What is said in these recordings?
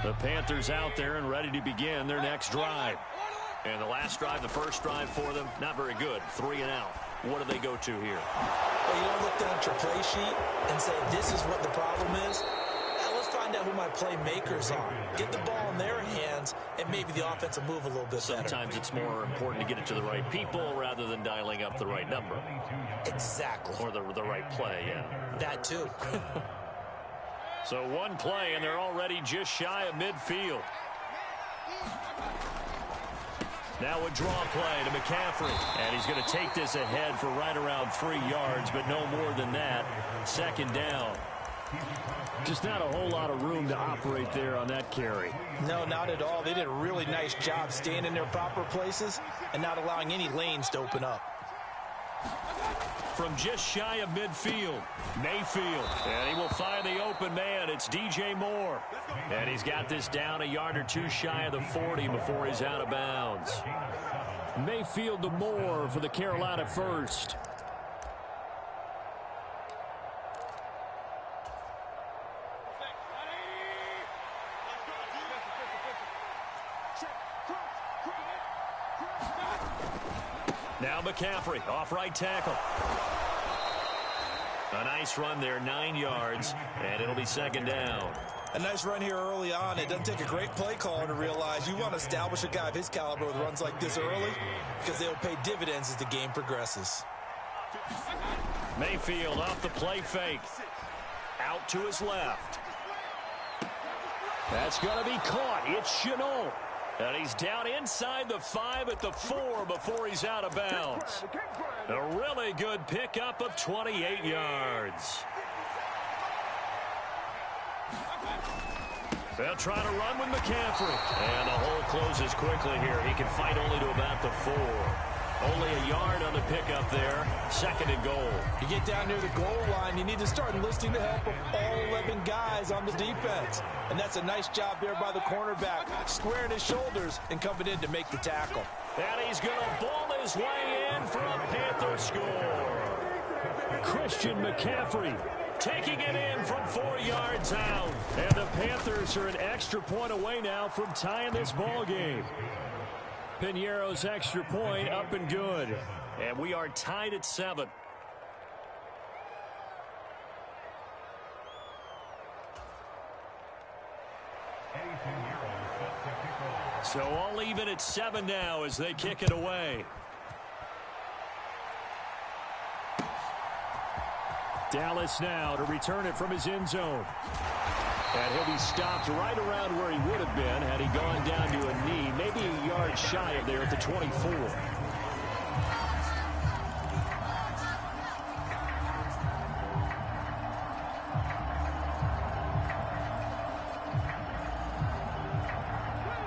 The Panthers out there and ready to begin their next drive. And the last drive, the first drive for them, not very good. 3 and out. What do they go to here? Well, you don't look down at your play sheet and say, this is what the problem is. Now, let's find out who my playmakers are. Get the ball in their hands, and maybe the offense will move a little bit better. Sometimes it's more important to get it to the right people rather than dialing up the right number. Exactly. Or the right play, yeah. That too. So one play, and they're already just shy of midfield. Now a draw play to McCaffrey. And he's going to take this ahead for right around 3 yards, but no more than that. Second down. Just not a whole lot of room to operate there on that carry. No, not at all. They did a really nice job staying in their proper places and not allowing any lanes to open up. From just shy of midfield, Mayfield. And he will find the open man. It's DJ Moore. And he's got this down a yard or two shy of the 40 before he's out of bounds. Mayfield to Moore for the Carolina first. Now McCaffrey off right tackle. A nice run there, 9 yards, and it'll be second down. A nice run here early on. It doesn't take a great play caller to realize you want to establish a guy of his caliber with runs like this early because they'll pay dividends as the game progresses. Mayfield off the play fake. Out to his left. That's going to be caught. It's Chenault. And he's down inside the 5 at the 4 before he's out of bounds. A really good pickup of 28 yards. They'll try to run with McCaffrey. And the hole closes quickly here. He can fight only to about the 4. Only a yard on the pickup there. Second and goal. You get down near the goal line, you need to start enlisting the help of all 11 guys on the defense. And that's a nice job there by the cornerback, squaring his shoulders and coming in to make the tackle. And he's going to ball his way in for a Panther score. Christian McCaffrey taking it in from 4 yards out. And the Panthers are an extra point away now from tying this ball game. Piñeiro's extra point up and good. And we are tied at 7. So all even at 7 now as they kick it away. Dallas now to return it from his end zone. And he'll be stopped right around where he would have been had he gone down to a knee, maybe a yard shy of there at the 24.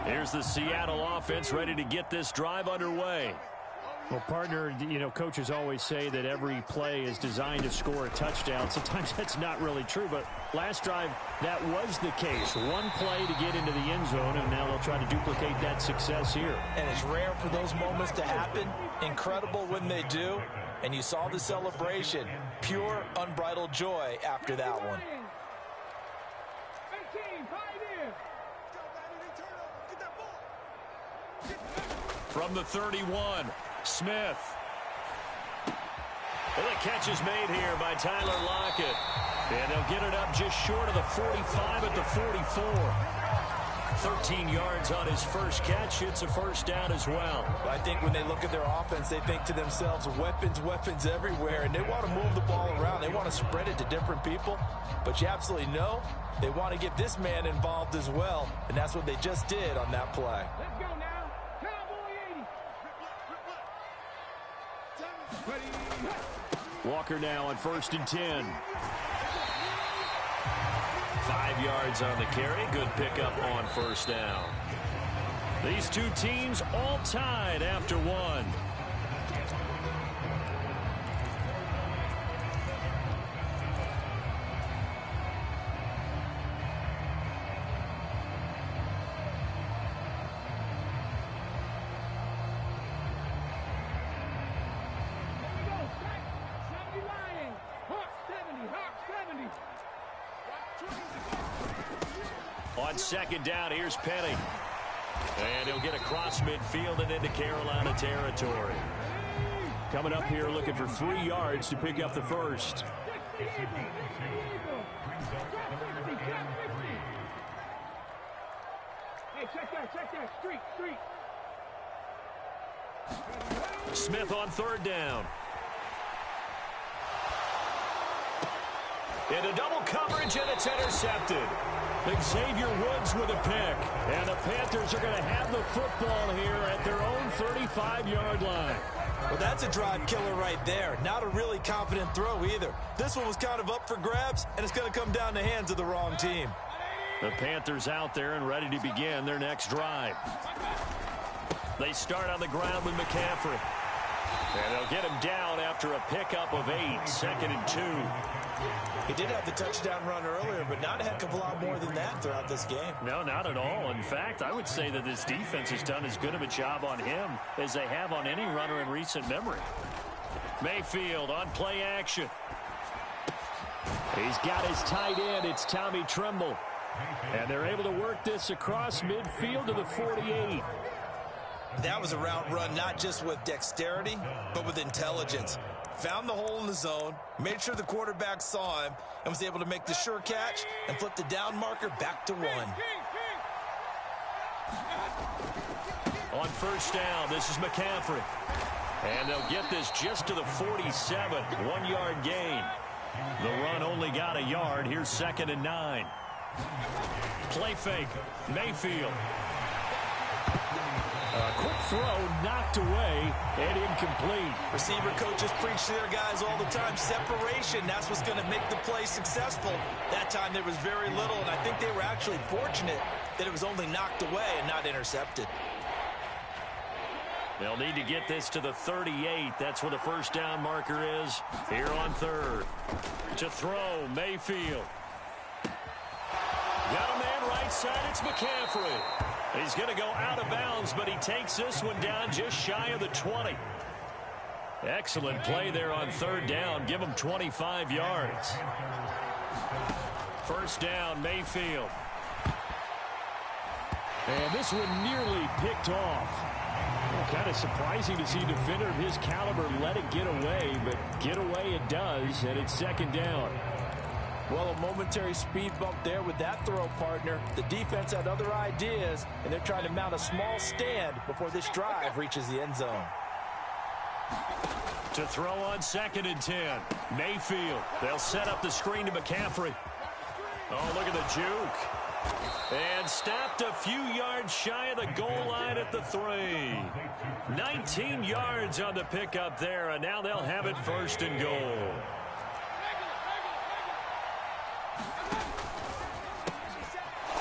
Here's the Seattle offense ready to get this drive underway. Well, partner, you know, coaches always say that every play is designed to score a touchdown. Sometimes that's not really true, but last drive, that was the case. One play to get into the end zone, and now they'll try to duplicate that success here. And it's rare for those moments to happen. Incredible when they do. And you saw the celebration. Pure, unbridled joy after that one. From the 31, Smith. Well, the catch is made here by Tyler Lockett. And they'll get it up just short of the 45 at the 44. 13 yards on his first catch. It's a first down as well. I think when they look at their offense, they think to themselves, weapons, weapons everywhere. And they want to move the ball around. They want to spread it to different people. But you absolutely know they want to get this man involved as well. And that's what they just did on that play. Let's go now. Walker now on 1st and 10. 5 yards on the carry. Good pickup on first down. These two teams all tied after one. On second down, here's Penny. And he'll get across midfield and into Carolina territory. Coming up here looking for 3 yards to pick up the first. Hey, check that, street. Smith on third down. Into double coverage, and it's intercepted. Xavier Woods with a pick. And the Panthers are going to have the football here at their own 35-yard line. Well, that's a drive killer right there. Not a really confident throw either. This one was kind of up for grabs, and it's going to come down the hands of the wrong team. The Panthers out there and ready to begin their next drive. They start on the ground with McCaffrey. And they'll get him down after a pickup of 8, 2nd and 2. He did have the touchdown run earlier, but not a heck of a lot more than that throughout this game. No, not at all. In fact, I would say that this defense has done as good of a job on him as they have on any runner in recent memory. Mayfield on play action. He's got his tight end. It's Tommy Tremble. And they're able to work this across midfield to the 48. That was a route run not just with dexterity, but with intelligence. Found the hole in the zone, made sure the quarterback saw him, and was able to make the sure catch and flip the down marker back to 1. On first down, this is McCaffrey. And they'll get this just to the 47, 1-yard gain. The run only got a yard. Here's 2nd and 9. Play fake, Mayfield. A quick throw knocked away and incomplete. Receiver coaches preach to their guys all the time. Separation, that's what's going to make the play successful. That time there was very little, and I think they were actually fortunate that it was only knocked away and not intercepted. They'll need to get this to the 38. That's where the first down marker is. Here on third. To throw, Mayfield. Got a man right side, it's McCaffrey. He's going to go out of bounds, but he takes this one down just shy of the 20. Excellent play there on third down. Give him 25 yards. First down, Mayfield. And this one nearly picked off. Well, kind of surprising to see a defender of his caliber let it get away, but get away it does, and it's 2nd down. Well, a momentary speed bump there with that throw, partner. The defense had other ideas, and they're trying to mount a small stand before this drive reaches the end zone. To throw on 2nd and 10. Mayfield. They'll set up the screen to McCaffrey. Oh, look at the juke. And stopped a few yards shy of the goal line at the 3. 19 yards on the pickup there, and now they'll have it 1st and goal.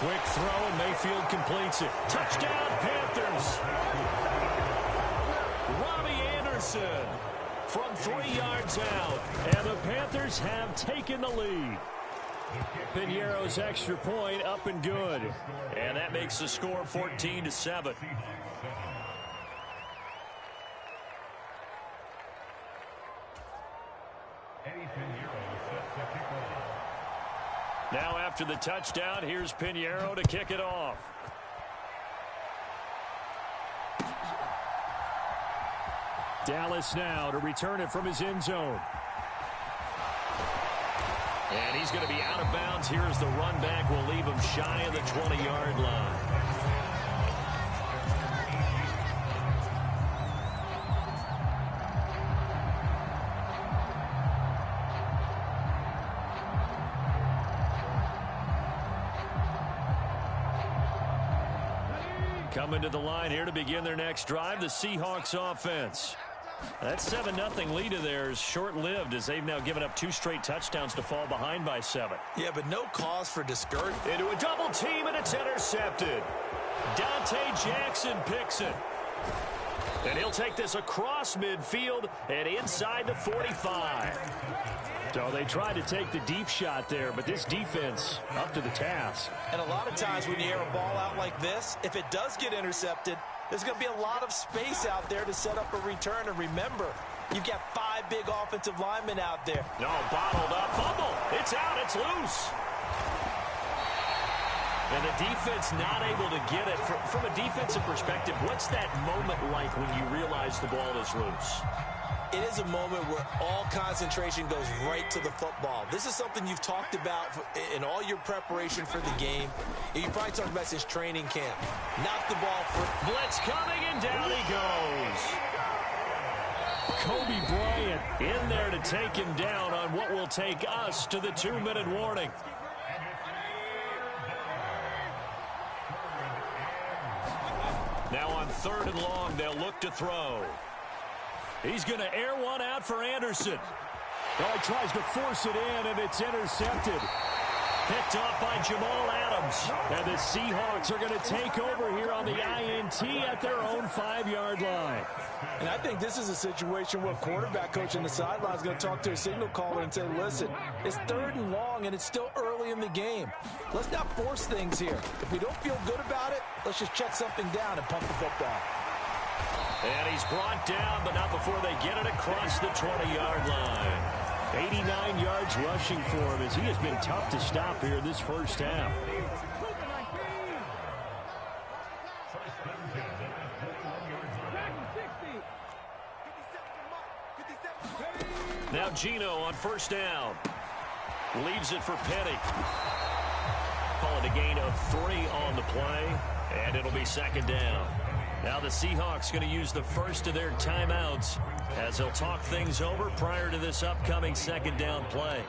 Quick throw, and Mayfield completes it. Touchdown, Panthers. Robbie Anderson from 3 yards out. And the Panthers have taken the lead. Piñeiro's extra point up and good. And that makes the score 14-7. Now after the touchdown, here's Piñeiro to kick it off. Dallas now to return it from his end zone. And he's going to be out of bounds here as the run back will leave him shy of the 20-yard line. Coming to the line here to begin their next drive, the Seahawks offense. That 7-0 lead of theirs short-lived as they've now given up 2 straight touchdowns to fall behind by 7. Yeah, but no cause for discouragement. Into a double team, and it's intercepted. Dante Jackson picks it. And he'll take this across midfield and inside the 45. So they tried to take the deep shot there, but this defense up to the task. And a lot of times when you air a ball out like this, if it does get intercepted, there's going to be a lot of space out there to set up a return. And remember, you've got 5 big offensive linemen out there. No, bottled up. Fumble. It's out. It's loose. And the defense not able to get it. From a defensive perspective, what's that moment like when you realize the ball is loose? It is a moment where all concentration goes right to the football. This is something you've talked about in all your preparation for the game. You probably talked about since training camp. Knock the ball for blitz coming, and down he goes. Kobe Bryant in there to take him down on what will take us to the 2-minute warning. Now on 3rd and long, they'll look to throw. He's going to air one out for Anderson. Oh, he tries to force it in, and it's intercepted. Picked off by Jamal Adams. And the Seahawks are going to take over here on the INT at their own 5-yard line. And I think this is a situation where quarterback coach on the sideline is going to talk to a signal caller and say, listen, it's 3rd and long, and it's still early in the game. Let's not force things here. If we don't feel good about it, let's just check something down and pump the football. And he's brought down, but not before they get it across the 20-yard line. 89 yards rushing for him as he has been tough to stop here this first half. Now Gino on 1st down. Leaves it for Penny. Call it a gain of 3 on the play, and it'll be 2nd down. Now the Seahawks going to use the first of their timeouts as they'll talk things over prior to this upcoming 2nd down play.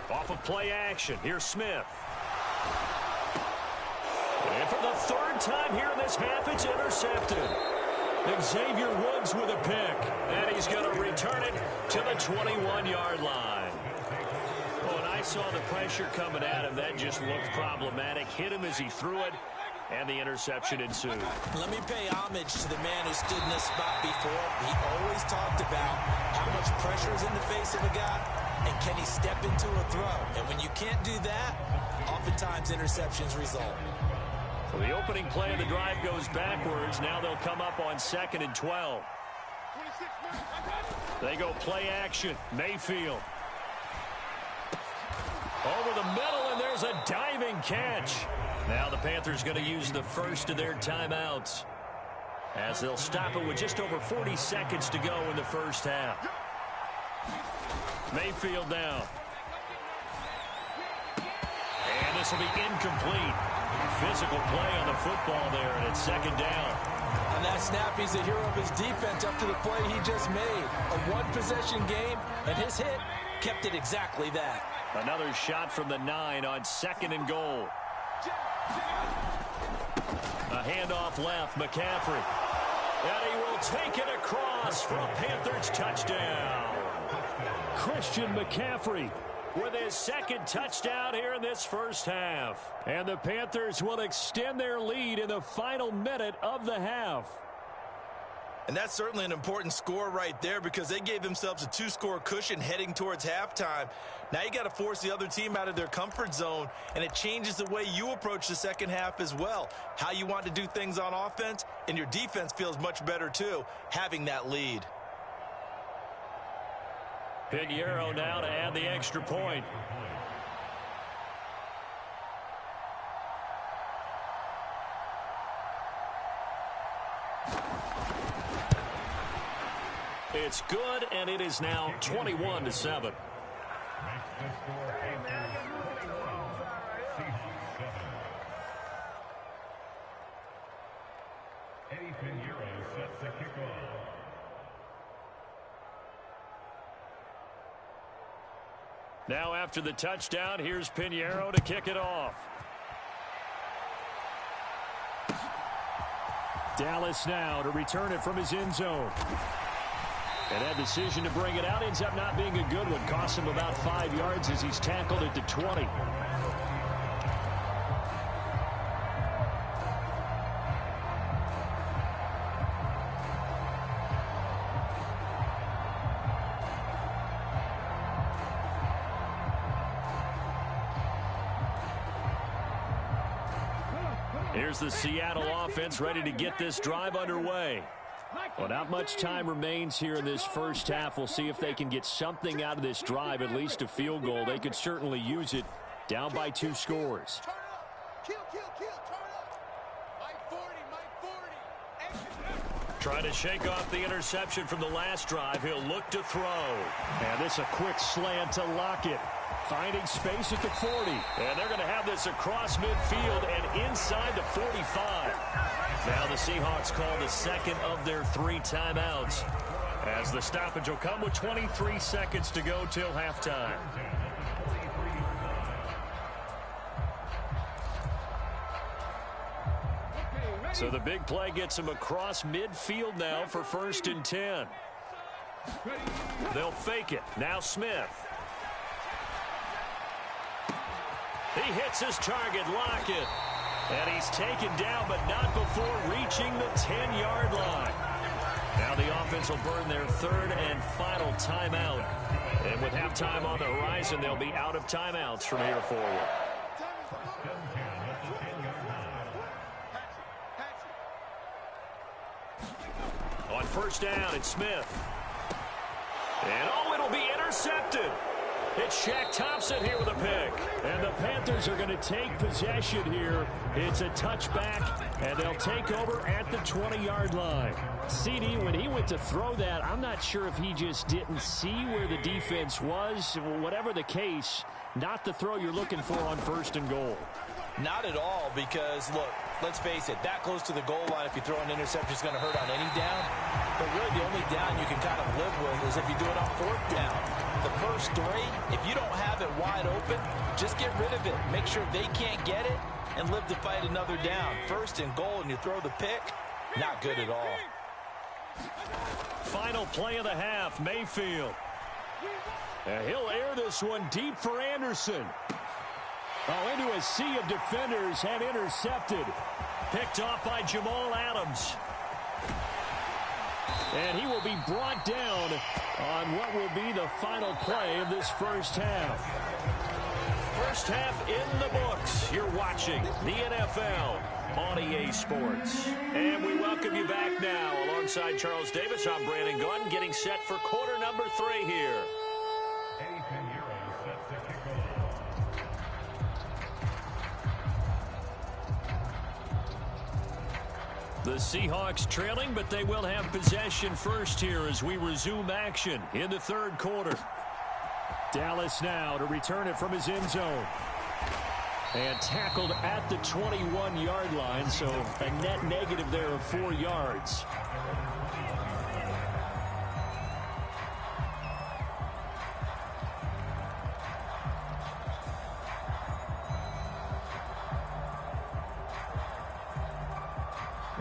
Off of play action, here's Smith. And for the 3rd time here in this half, it's intercepted. Xavier Woods with a pick, and he's going to return it to the 21-yard line. Oh, and I saw the pressure coming at him. That just looked problematic. Hit him as he threw it, and the interception ensued. Let me pay homage to the man who stood in this spot before. He always talked about how much pressure is in the face of a guy, and can he step into a throw? And when you can't do that, oftentimes interceptions result. So the opening play of the drive goes backwards. Now they'll come up on 2nd and 12. They go play action. Mayfield. Over the middle, and there's a diving catch. Now the Panthers going to use the first of their timeouts as they'll stop it with just over 40 seconds to go in the first half. Mayfield down. And this will be incomplete. Physical play on the football there, and it's 2nd down. On that snap, he's the hero of his defense up to the play he just made. A one-possession game, and his hit kept it exactly that. Another shot from the 9 on 2nd and goal. A handoff left, McCaffrey. And he will take it across for a Panthers touchdown. Christian McCaffrey with his 2nd touchdown here in this first half. And the Panthers will extend their lead in the final minute of the half. And that's certainly an important score right there because they gave themselves a 2-score cushion heading towards halftime. Now you got to force the other team out of their comfort zone, and it changes the way you approach the second half as well. How you want to do things on offense, and your defense feels much better too, having that lead. Pinheiro now to add the extra point. It's good, and it is now 21-7. Now after the touchdown, here's Pinheiro to kick it off. Dallas now to return it from his end zone. And that decision to bring it out ends up not being a good one. Costs him about 5 yards as he's tackled at the 20. Here's the Seattle offense ready to get this drive underway. Well, not much time remains here in this first half. We'll see if they can get something out of this drive, at least a field goal. They could certainly use it, down by 2 scores. Trying to shake off the interception from the last drive. He'll look to throw. And this a quick slant to Lockett. Finding space at the 40. And they're going to have this across midfield and inside the 45. Now the Seahawks call the second of their 3 timeouts, as the stoppage will come with 23 seconds to go till halftime. So the big play gets him across midfield now for 1st and 10. They'll fake it. Now Smith. He hits his target, Lockett. And he's taken down, but not before reaching the 10-yard line. Now the offense will burn their 3rd and final timeout. And with halftime on the horizon, they'll be out of timeouts from here forward. On 1st down, it's Smith. And it'll be intercepted. It's Shaq Thompson here with a pick. And the Panthers are going to take possession here. It's a touchback, and they'll take over at the 20-yard line. CD, when he went to throw that, I'm not sure if he just didn't see where the defense was. Whatever the case, not the throw you're looking for on 1st and goal. Not at all, because, look, let's face it, that close to the goal line, if you throw an interception, is going to hurt on any down. But really, the only down you can kind of live with is if you do it on 4th down. The first 3, if you don't have it wide open, just get rid of it. Make sure they can't get it and live to fight another down. 1st and goal, and you throw the pick, not good at all. Final play of the half, Mayfield. And he'll air this one deep for Anderson. Oh, into a sea of defenders and intercepted. Picked off by Jamal Adams. And he will be brought down on what will be the final play of this first half. First half in the books. You're watching the NFL on EA Sports. And we welcome you back now. Alongside Charles Davis, I'm Brandon Gordon, getting set for quarter number 3 here. The Seahawks trailing, but they will have possession first here as we resume action in the 3rd quarter. Dallas now to return it from his end zone. And tackled at the 21-yard line, so a net negative there of 4 yards.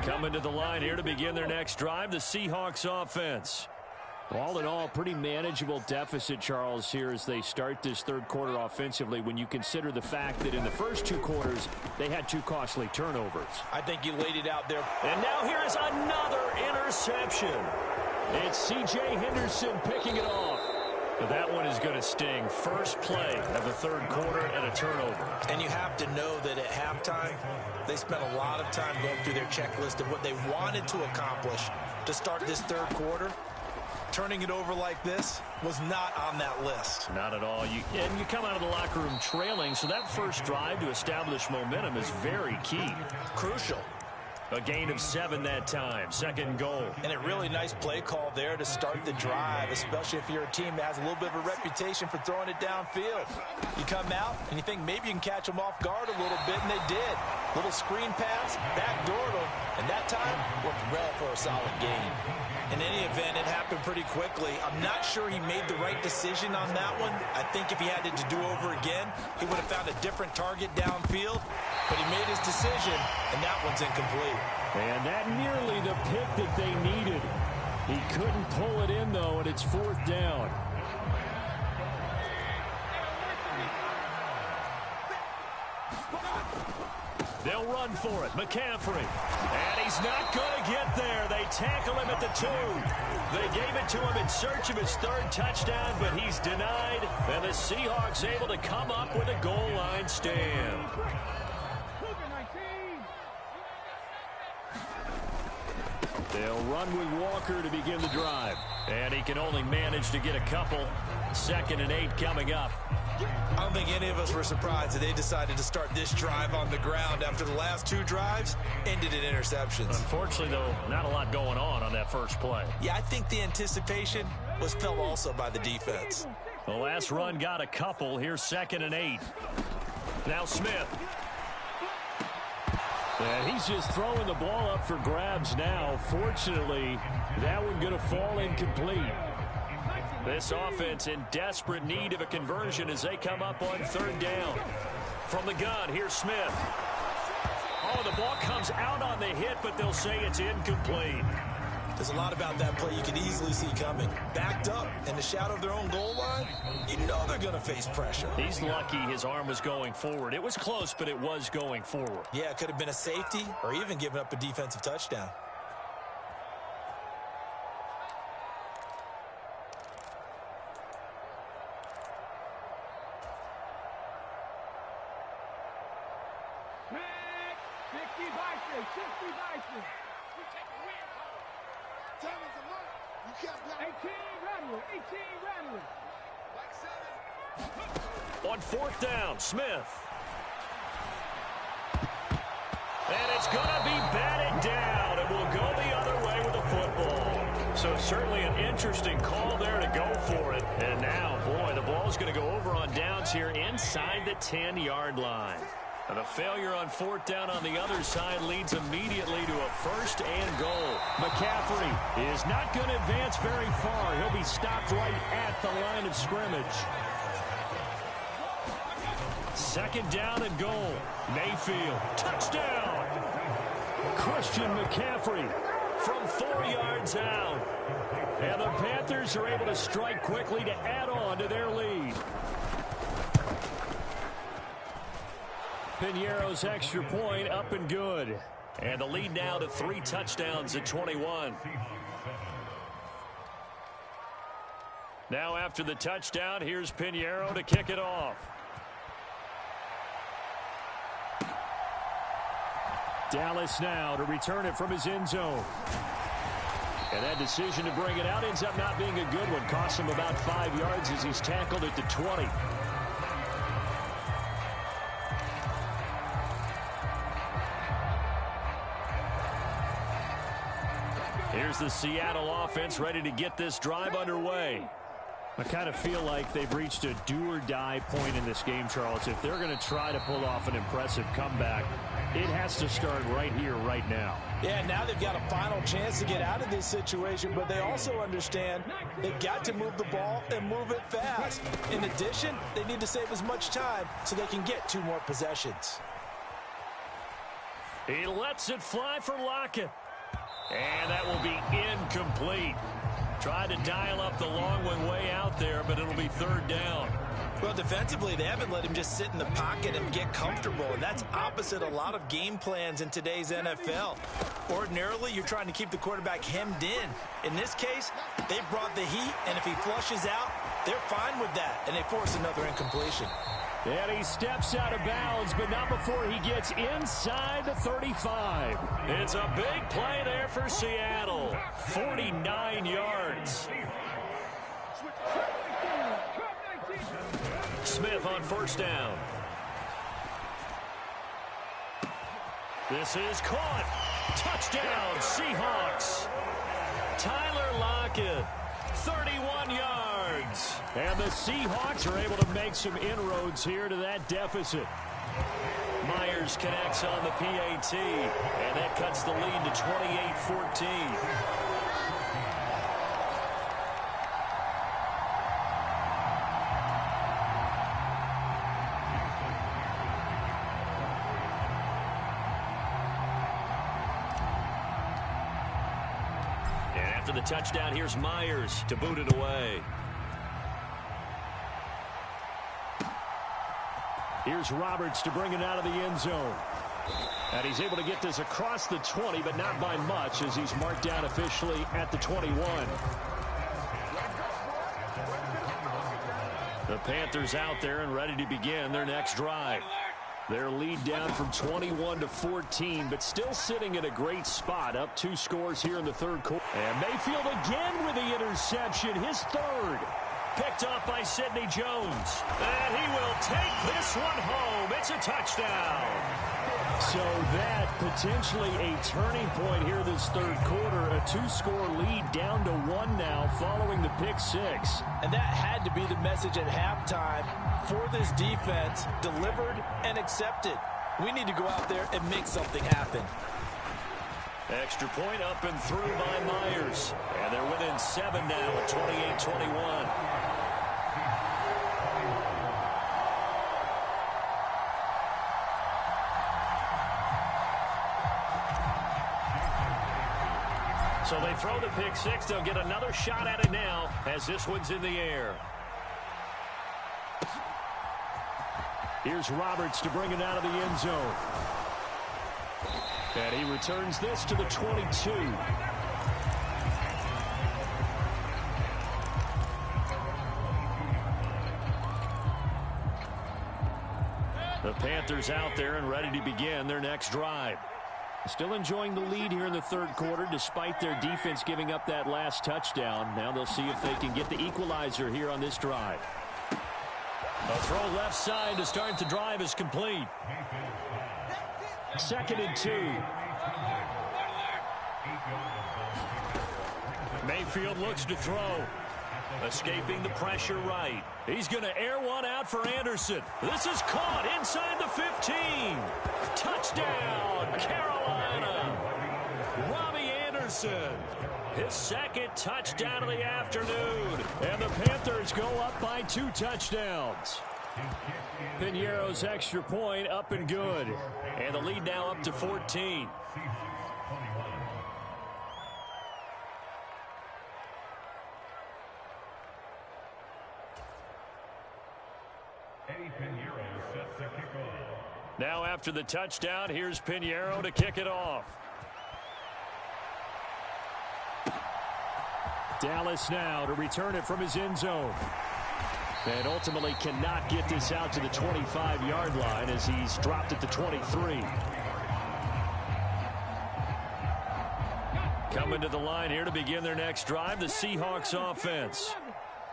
Coming to the line here to begin their next drive, the Seahawks offense. All in all, pretty manageable deficit, Charles, here as they start this 3rd quarter offensively when you consider the fact that in the first 2 quarters, they had 2 costly turnovers. I think you laid it out there. And now here is another interception. It's C.J. Henderson picking it off. But that one is going to sting. First play of the 3rd quarter and a turnover. And you have to know that at halftime, they spent a lot of time going through their checklist of what they wanted to accomplish to start this 3rd quarter. Turning it over like this was not on that list. Not at all. And you come out of the locker room trailing, so that first drive to establish momentum is very key. Crucial. A gain of 7 that time. 2nd goal. And a really nice play call there to start the drive, especially if you're a team that has a little bit of a reputation for throwing it downfield. You come out and you think maybe you can catch them off guard a little bit, and they did. Little screen pass, backdoored them, and that time worked well for a solid gain. In any event, it happened pretty quickly. I'm not sure he made the right decision on that one. I think if he had it to do over again, he would have found a different target downfield. But he made his decision, and that one's incomplete. And that nearly the pick that they needed. He couldn't pull it in, though, and it's 4th down. They'll run for it. McCaffrey. And he's not going to get there. They tackle him at the 2. They gave it to him in search of his 3rd touchdown, but he's denied. And the Seahawks able to come up with a goal line stand. They'll run with Walker to begin the drive. And he can only manage to get a couple. 2nd and 8 coming up. I don't think any of us were surprised that they decided to start this drive on the ground after the last 2 drives ended in interceptions. Unfortunately, though, not a lot going on that first play. Yeah, I think the anticipation was felt also by the defense. The last run got a couple. Here's 2nd and 8. Now Smith. And he's just throwing the ball up for grabs now. Fortunately, that one going to fall incomplete. This offense in desperate need of a conversion as they come up on 3rd down. From the gun, here's Smith. Oh, the ball comes out on the hit, but they'll say it's incomplete. There's a lot about that play you can easily see coming. Backed up in the shadow of their own goal line, you know they're going to face pressure. He's lucky his arm was going forward. It was close, but it was going forward. Yeah, it could have been a safety or even given up a defensive touchdown. On 4th down, Smith. And it's going to be batted down, and we'll go the other way with the football. So certainly an interesting call there to go for it. And now, boy, the ball's going to go over on downs here inside the 10-yard line. And the failure on 4th down on the other side leads immediately to a 1st and goal. McCaffrey is not going to advance very far. He'll be stopped right at the line of scrimmage. 2nd down and goal. Mayfield, touchdown! Christian McCaffrey From 4 yards out. And the Panthers are able to strike quickly to add on to their lead. Piñeiro's extra point up and good. And the lead now to 3 touchdowns at 21. Now after the touchdown, here's Piñeiro to kick it off. Dallas now to return it from his end zone. And that decision to bring it out ends up not being a good one. Costs him about 5 yards as he's tackled at the 20. Here's the Seattle offense ready to get this drive underway. I kind of feel like they've reached a do-or-die point in this game, Charles. If they're going to try to pull off an impressive comeback, it has to start right here, right now. Yeah, now they've got a final chance to get out of this situation, but they also understand they've got to move the ball and move it fast. In addition, they need to save as much time so they can get 2 more possessions. He lets it fly for Lockett. And that will be incomplete. Tried to dial up the long one way out there, but it'll be 3rd down. Well, defensively, they haven't let him just sit in the pocket and get comfortable, and that's opposite a lot of game plans in today's NFL. Ordinarily, you're trying to keep the quarterback hemmed in. In this case, they brought the heat, and if he flushes out, they're fine with that, and they force another incompletion. And he steps out of bounds, but not before he gets inside the 35. It's a big play there for Seattle. 49 yards. Smith on 1st down. This is caught. Touchdown, Seahawks. Tyler Lockett, 31 yards. And the Seahawks are able to make some inroads here to that deficit. Myers connects on the PAT, and that cuts the lead to 28-14. And after the touchdown, here's Myers to boot it away. Here's Roberts to bring it out of the end zone. And he's able to get this across the 20, but not by much, as he's marked down officially at the 21. The Panthers out there and ready to begin their next drive. Their lead down from 21 to 14, but still sitting in a great spot. Up 2 scores here in the third quarter. And Mayfield again with the interception, his third. Picked off by Sidney Jones. And he will take this one home. It's a touchdown. So that potentially a turning point here this third quarter. A 2-score lead down to 1 now following the pick 6. And that had to be the message at halftime for this defense. Delivered and accepted. We need to go out there and make something happen. Extra point up and through by Myers. And they're within 7 now at 28-21. So they throw the pick 6. They'll get another shot at it now as this one's in the air. Here's Roberts to bring it out of the end zone. And he returns this to the 22. The Panthers out there and ready to begin their next drive. Still enjoying the lead here in the third quarter despite their defense giving up that last touchdown. Now they'll see if they can get the equalizer here on this drive. A throw left side to start the drive is complete. 2nd and 2. Mayfield looks to throw. Escaping the pressure right. He's going to air one out for Anderson. This is caught inside the 15. Touchdown, Carolina. Robbie Anderson. His 2nd touchdown of the afternoon. And the Panthers go up by 2 touchdowns. Piñeiro's extra point up and good. And the lead now up to 14. Now after the touchdown, here's Piñeiro to kick it off. Dallas now to return it from his end zone. And ultimately cannot get this out to the 25-yard line as he's dropped at the 23. Coming to the line here to begin their next drive, the Seahawks offense.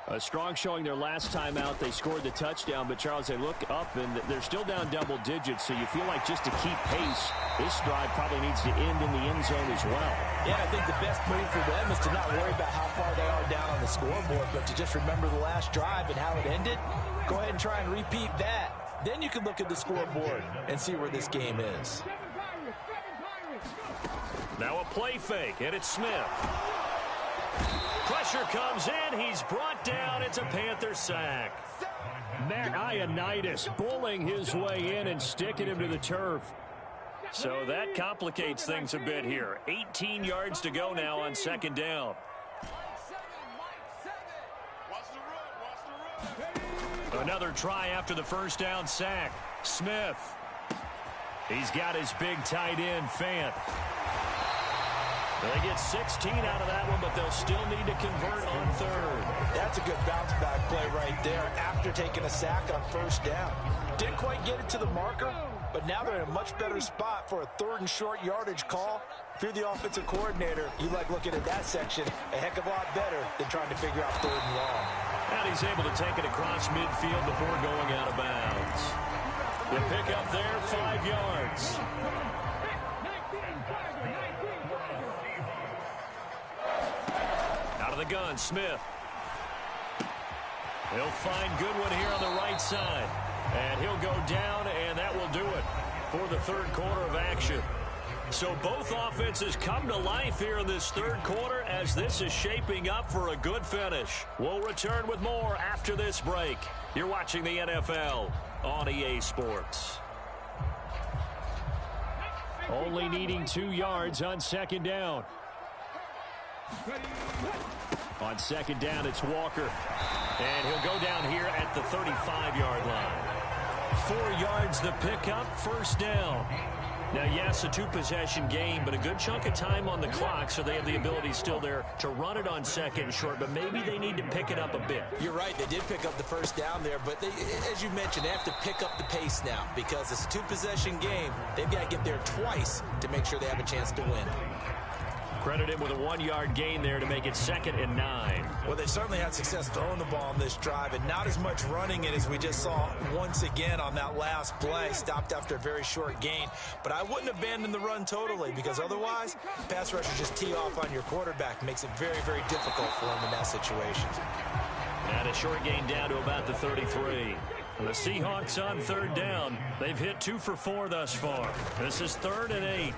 A strong showing their last time out. They scored the touchdown, but Charles, they look up and they're still down double digits, so you feel like just to keep pace, this drive probably needs to end in the end zone as well. Yeah, I think the best move for them is to not worry about how far they are down on the scoreboard, but to just remember the last drive and how it ended. Go ahead and try and repeat that. Then you can look at the scoreboard and see where this game is. Now a play fake, and it's Smith. Pressure comes in. He's brought down. It's a Panther sack. Matt Ioannidis bullying his way in and sticking him to the turf. So that complicates things a bit here. 18 yards to go now on 2nd down. Another try after the first down sack. Smith. He's got his big tight end, Fant. They get 16 out of that one, but they'll still need to convert on 3rd. That's a good bounce-back play right there after taking a sack on 1st down. Didn't quite get it to the marker, but now they're in a much better spot for a 3rd and short yardage call. If you're the offensive coordinator, you like looking at that section a heck of a lot better than trying to figure out 3rd and long. And he's able to take it across midfield before going out of bounds. The pickup there, 5 yards. Out of the gun, Smith. He'll find Goodwin here on the right side. And he'll go down, and that will do it for the 3rd quarter of action. So both offenses come to life here in this 3rd quarter as this is shaping up for a good finish. We'll return with more after this break. You're watching the NFL on EA Sports. Only needing 2 yards on 2nd down. On 2nd down, it's Walker. And he'll go down here at the 35-yard line. 4 yards the pickup, 1st down. Now, yes, a two-possession game, but a good chunk of time on the clock, so they have the ability still there to run it on second and short, but maybe they need to pick it up a bit. You're right. They did pick up the first down there, but as you mentioned, they have to pick up the pace now because it's a two-possession game. They've got to get there twice to make sure they have a chance to win. Credit him with a 1-yard gain there to make it 2nd and 9. Well, they've certainly had success throwing the ball on this drive, and not as much running it as we just saw once again on that last play. Stopped after a very short gain. But I wouldn't abandon the run totally, because otherwise, pass rushers just tee off on your quarterback. Makes it very, very difficult for him in that situation. And a short gain down to about the 33. The Seahawks on 3rd down. They've hit 2 for 4 thus far. This is 3rd and 8.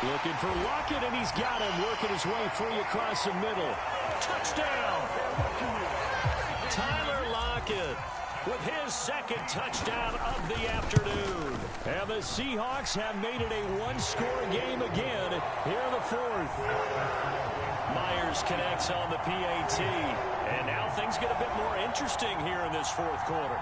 Looking for Lockett, and he's got him, working his way free across the middle. Touchdown! Tyler Lockett with his 2nd touchdown of the afternoon. And the Seahawks have made it a one-score game again here in the 4th. Myers connects on the PAT. And now things get a bit more interesting here in this 4th quarter.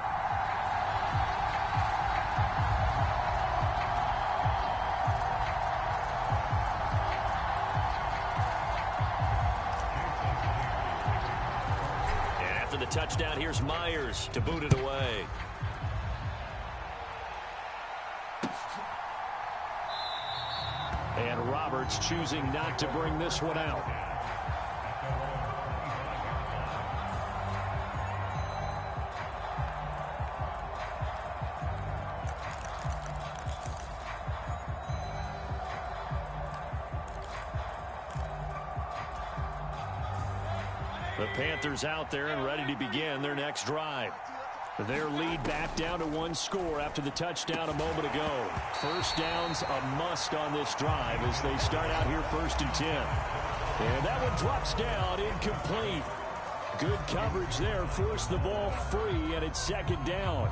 The touchdown, here's Myers to boot it away. And Roberts choosing not to bring this one out. The Panthers out there and ready to begin their next drive. Their lead back down to 1 score after the touchdown a moment ago. First down's a must on this drive as they start out here 1st and 10. And that one drops down, incomplete. Good coverage there, forced the ball free, and it's 2nd down.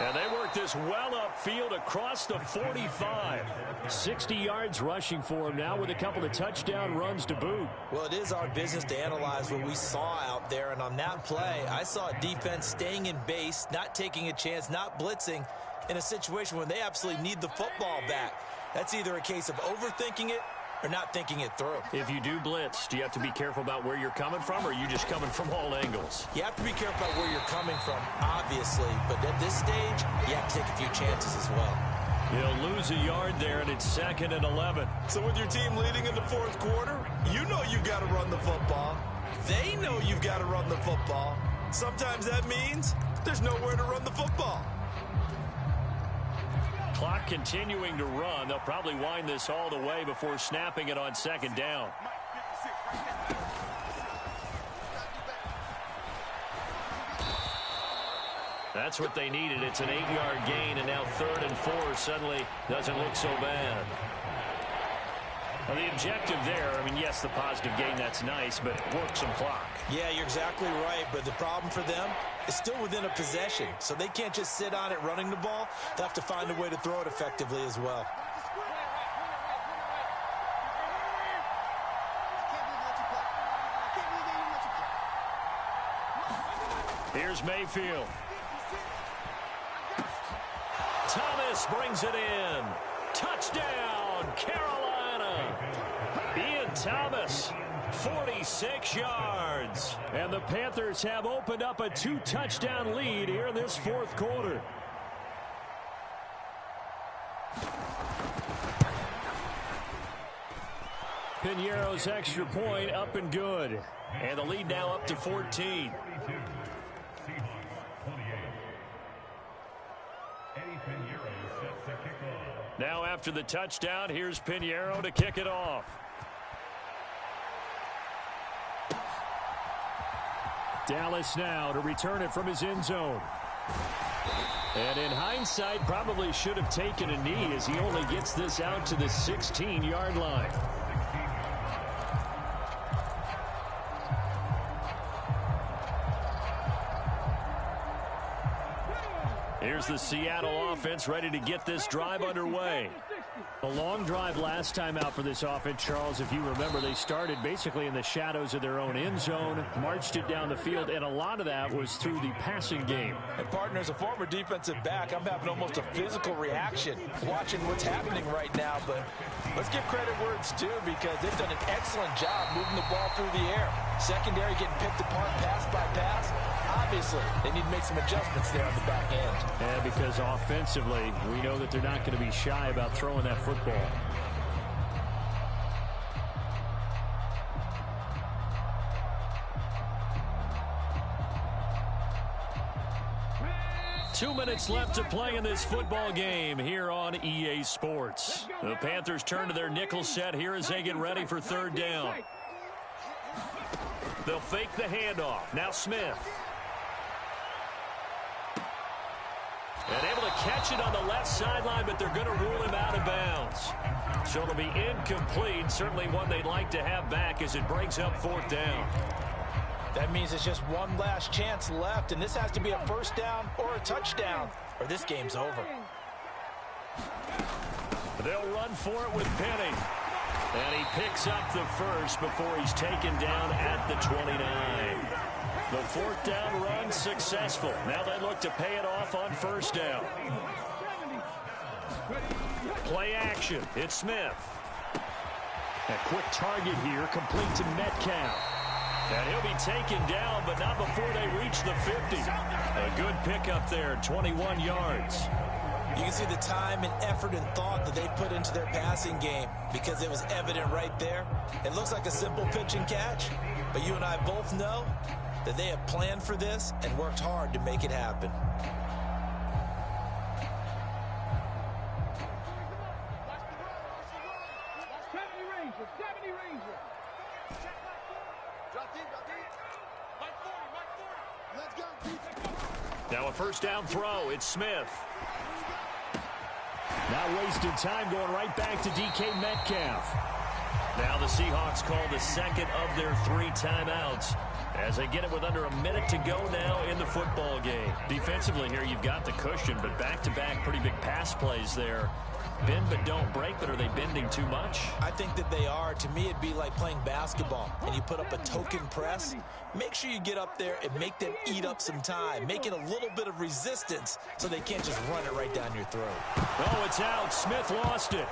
And they work this well upfield across the 45. 60 yards rushing for him now with a couple of touchdown runs to boot. Well, it is our business to analyze what we saw out there. And on that play, I saw a defense staying in base, not taking a chance, not blitzing in a situation when they absolutely need the football back. That's either a case of overthinking it or not thinking it through. If you do blitz, do you have to be careful about where you're coming from, or are you just coming from all angles? You have to be careful about where you're coming from, obviously, but at this stage, you have to take a few chances as well. He'll lose a yard there, and it's 2nd and 11. So with your team leading in the 4th quarter, you know you've got to run the football. They know you've got to run the football. Sometimes that means there's nowhere to run the football. Clock continuing to run. They'll probably wind this all the way before snapping it on 2nd down. That's what they needed. It's an 8-yard gain, and now 3rd and 4 suddenly doesn't look so bad. Well, the objective there, I mean, yes, the positive gain, that's nice, but work some clock. Yeah, you're exactly right, but the problem for them is still within a possession, so they can't just sit on it running the ball. They'll have to find a way to throw it effectively as well. Here's Mayfield. Thomas brings it in. Touchdown, Carolina. Ian Thomas, 46 yards. And the Panthers have opened up a 2-touchdown lead here in this 4th quarter. Piñeiro's extra point up and good. And the lead now up to 14. Now after the touchdown, here's Piñeiro to kick it off. Dallas now to return it from his end zone. And in hindsight, probably should have taken a knee as he only gets this out to the 16-yard line. Here's the Seattle offense ready to get this drive underway. A long drive last time out for this offense, Charles. If you remember, they started basically in the shadows of their own end zone, marched it down the field, and a lot of that was through the passing game. And partner, as a former defensive back, I'm having almost a physical reaction watching what's happening right now. But let's give credit where it's due, because they've done an excellent job moving the ball through the air. Secondary getting picked apart pass by pass. Obviously, they need to make some adjustments there on the back end. Yeah, because offensively, we know that they're not going to be shy about throwing that football. 2 minutes left to play in this football game here on EA Sports. The Panthers turn to their nickel set here as they get ready for third down. They'll fake the handoff. Now Smith. And able to catch it on the left sideline, but they're going to rule him out of bounds. So it'll be incomplete. Certainly one they'd like to have back as it breaks up fourth down. That means it's just one last chance left, and this has to be a first down or a touchdown, or this game's over. They'll run for it with Penny. And he picks up the first before he's taken down at the 29. The fourth down run successful. Now they look to pay it off on first down. Play action. It's Smith. A quick target here, complete to Metcalf. And he'll be taken down, but not before they reach the 50. A good pickup there, 21 yards. You can see the time and effort and thought that they put into their passing game, because it was evident right there. It looks like a simple pitch and catch, but you and I both know that they have planned for this and worked hard to make it happen. Now a first down throw. It's Smith. Not wasting time, going right back to DK Metcalf. Now the Seahawks call the second of their 3 timeouts as they get it with under a minute to go now in the football game. Defensively here, you've got the cushion, but back-to-back pretty big pass plays there. Bend but don't break, but are they bending too much? I think that they are. To me, it'd be like playing basketball, and you put up a token press. Make sure you get up there and make them eat up some time. Make it a little bit of resistance so they can't just run it right down your throat. Oh, it's out. Smith lost it.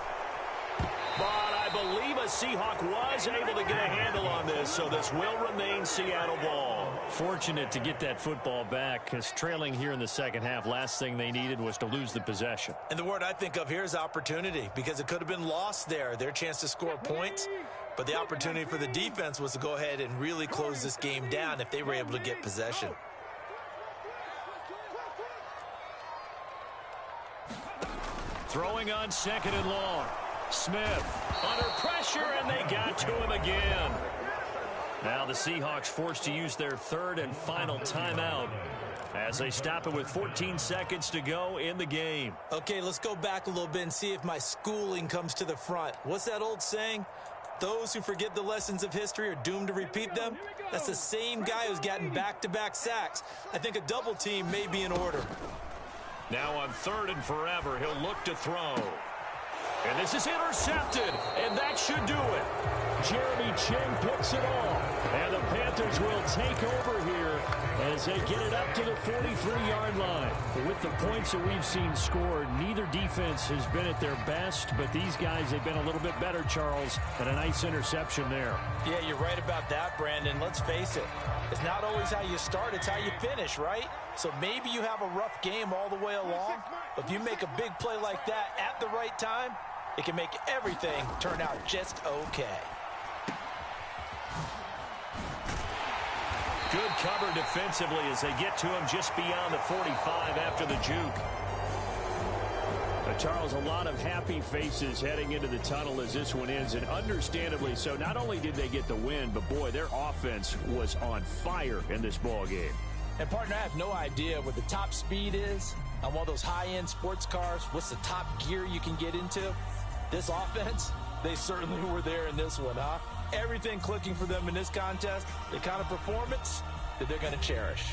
But I believe a Seahawk was able to get a handle on this, so this will remain Seattle ball. Fortunate to get that football back, because trailing here in the second half, last thing they needed was to lose the possession. And the word I think of here is opportunity, because it could have been lost there, their chance to score points. But the opportunity for the defense was to go ahead and really close this game down if they were able to get possession. Throwing on second and long. Smith under pressure, and they got to him again. Now the Seahawks forced to use their third and final timeout as they stop it with 14 seconds to go in the game. Okay, let's go back a little bit and see if my schooling comes to the front. What's that old saying? Those who forget the lessons of history are doomed to repeat them. That's the same guy who's gotten back-to-back sacks. I think a double team may be in order. Now on third and forever, he'll look to throw. And this is intercepted, and that should do it. Jeremy Chinn picks it off, and the Panthers will take over here as they get it up to the 43-yard line. With the points that we've seen scored, neither defense has been at their best, but these guys have been a little bit better, Charles, and a nice interception there. Yeah, you're right about that, Brandon. Let's face it. It's not always how you start, it's how you finish, right? So maybe you have a rough game all the way along, but if you make a big play like that at the right time, it can make everything turn out just okay. Good cover defensively as they get to him just beyond the 45 after the juke. Charles, a lot of happy faces heading into the tunnel as this one ends, and understandably so. Not only did they get the win, but boy, their offense was on fire in this ball game. And partner, I have no idea what the top speed is on one of those high-end sports cars. What's the top gear you can get into? This offense, they certainly were there in this one, huh? Everything clicking for them in this contest, the kind of performance that they're going to cherish.